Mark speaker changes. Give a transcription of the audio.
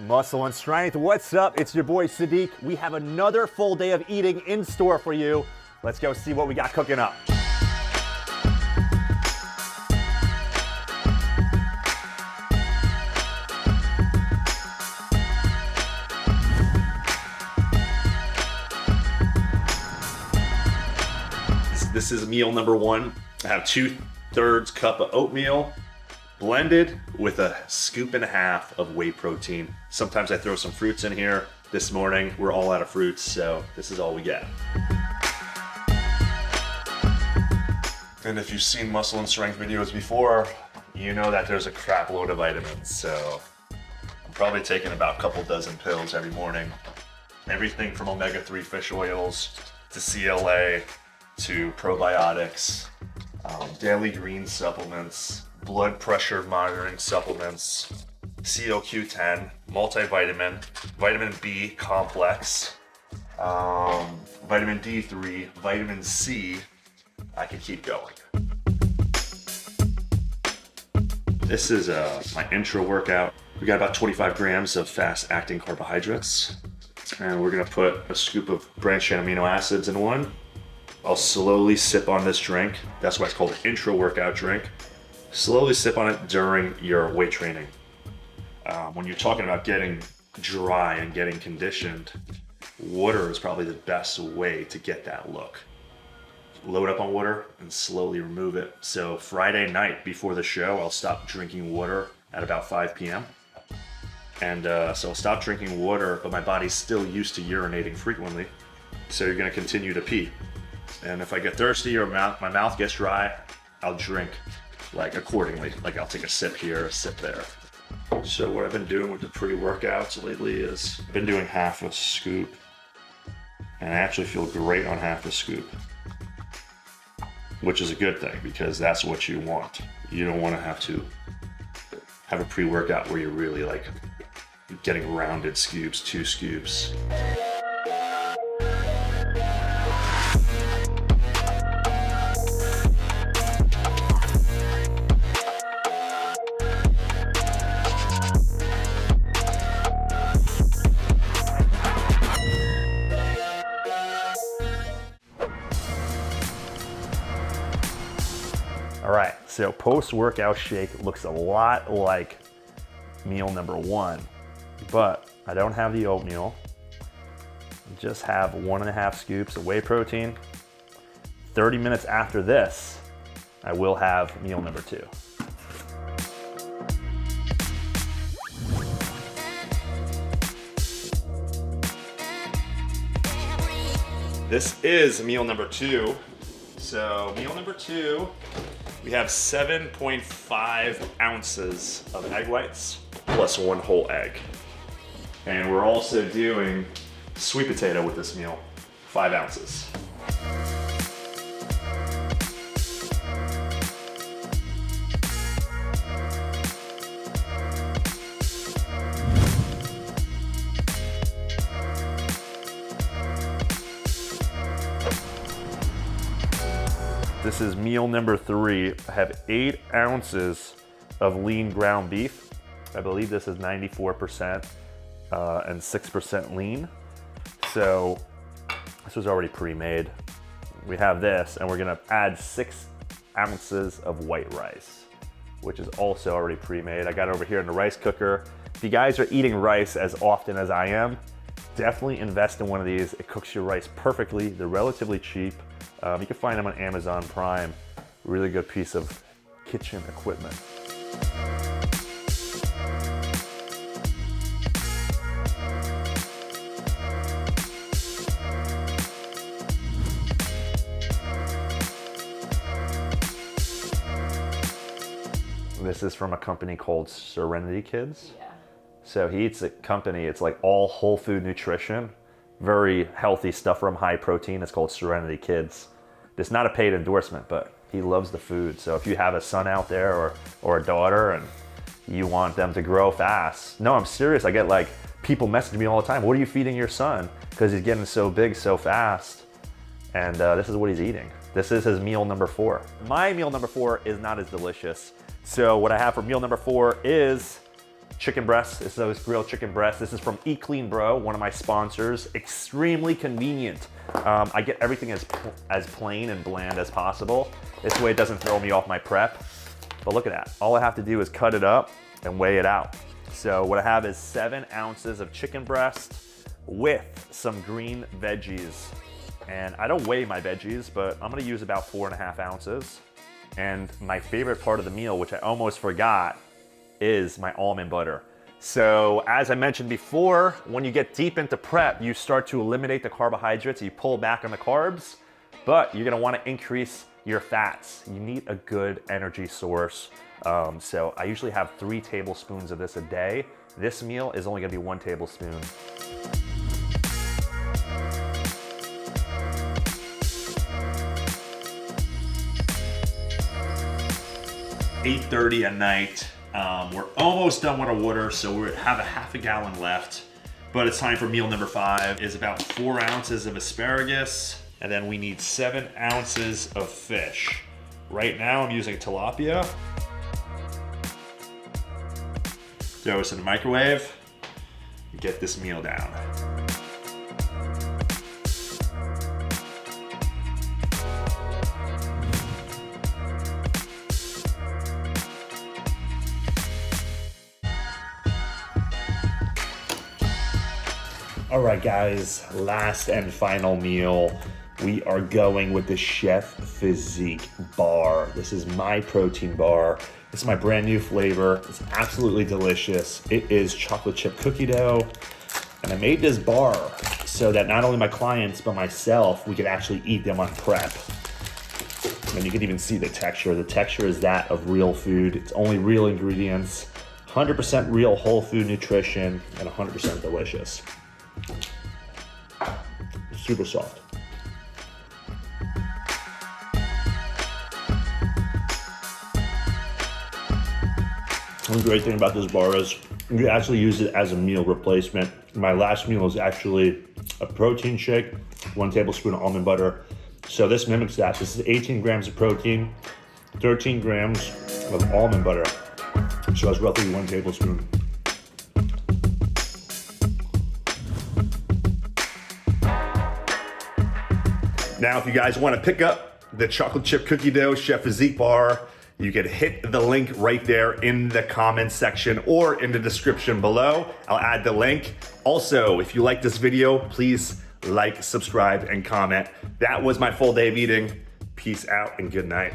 Speaker 1: Muscle and Strength, what's up? It's your boy Sadik. We have another full day of eating in store for you. Let's go see what we got cooking up. This is meal number one. I have 2/3 cup of oatmeal, blended with a scoop and a half of whey protein. Sometimes I throw some fruits in here. This morning, we're all out of fruits, so this is all we get. And if you've seen Muscle and Strength videos before, you know that there's a crap load of vitamins. So I'm probably taking about a couple dozen pills every morning. Everything from omega-3 fish oils to CLA to probiotics, daily green supplements, blood pressure monitoring supplements, CoQ10, multivitamin, vitamin B complex, vitamin D3, vitamin C. I could keep going. This is my intro workout. We got about 25 grams of fast-acting carbohydrates, and we're gonna put a scoop of branched-chain amino acids in one. I'll slowly sip on this drink. That's why it's called an intro workout drink. Slowly sip on it during your weight training. When you're talking about getting dry and getting conditioned, water is probably the best way to get that look. Load up on water and slowly remove it. So Friday night before the show, I'll stop drinking water at about 5 p.m. And so I'll stop drinking water, but my body's still used to urinating frequently. So you're gonna continue to pee. And if I get thirsty or my mouth gets dry, I'll drink like accordingly. Like I'll take a sip here, a sip there. So what I've been doing with the pre-workouts lately is I've been doing half a scoop, and I actually feel great on half a scoop, which is a good thing because that's what you want. You don't want to have a pre-workout where you're really like getting rounded scoops, 2 scoops. All right, so post-workout shake looks a lot like meal number one, but I don't have the oatmeal. I just have 1.5 scoops of whey protein. 30 minutes after this, I will have meal number two. This is meal number two. So meal number two, we have 7.5 ounces of egg whites plus 1 whole egg. And we're also doing sweet potato with this meal, 5 ounces. This is meal number 3. I have 8 ounces of lean ground beef. I believe this is 94% and 6% lean. So this was already pre-made. We have this, and we're gonna add 6 ounces of white rice, which is also already pre-made. I got it over here in the rice cooker. If you guys are eating rice as often as I am, definitely invest in one of these. It cooks your rice perfectly. They're relatively cheap. You can find them on Amazon Prime. Really good piece of kitchen equipment. This is from a company called Serenity Kids. Yeah. So it's a company, it's like all whole food nutrition. Very healthy stuff from high protein. It's called Serenity Kids. It's not a paid endorsement, but he loves the food. So if you have a son out there or a daughter and you want them to grow fast, no, I'm serious. I get like people message me all the time. What are you feeding your son? Because he's getting so big so fast. And this is what he's eating. This is his meal number 4. My meal number 4 is not as delicious. So what I have for meal number 4 is
Speaker 2: chicken breasts. This is those grilled chicken breasts. This is from Eat Clean Bro, one of my sponsors. Extremely convenient. I get everything as plain and bland as possible. This way it doesn't throw me off my prep. But look at that. All I have to do is cut it up and weigh it out. So what I have is 7 ounces of chicken breast with some green veggies. And I don't weigh my veggies, but I'm gonna use about 4.5 ounces. And my favorite part of the meal, which I almost forgot, is my almond butter. So as I mentioned before, when you get deep into prep, you start to eliminate the carbohydrates, you pull back on the carbs, but you're gonna wanna increase your fats. You need a good energy source. So I usually have 3 tablespoons of this a day. This meal is only gonna be 1 tablespoon. 8:30 at night. We're almost done with our water, so we have a half a gallon left. But it's time for meal number 5. Is about 4 ounces of asparagus, and then we need 7 ounces of fish. Right now I'm using tilapia. Throw this in the microwave, get this meal down. All right, guys, last and final meal. We are going with the Chef Physique bar. This is my protein bar. It's my brand new flavor. It's absolutely delicious. It is chocolate chip cookie dough. And I made this bar so that not only my clients, but myself, we could actually eat them on prep. And you can even see the texture. The texture is that of real food. It's only real ingredients, 100% real whole food nutrition, and 100% delicious. Super soft. One great thing about this bar is you can actually use it as a meal replacement. My last meal is actually a protein shake, 1 tablespoon of almond butter. So this mimics that. This is 18 grams of protein, 13 grams of almond butter. So that's roughly 1 tablespoon. Now, if you guys want to pick up the chocolate chip cookie dough Chef Physique bar, you can hit the link right there in the comments section or in the description below. I'll add the link. Also, if you like this video, please like, subscribe, and comment. That was my full day of eating. Peace out and good night.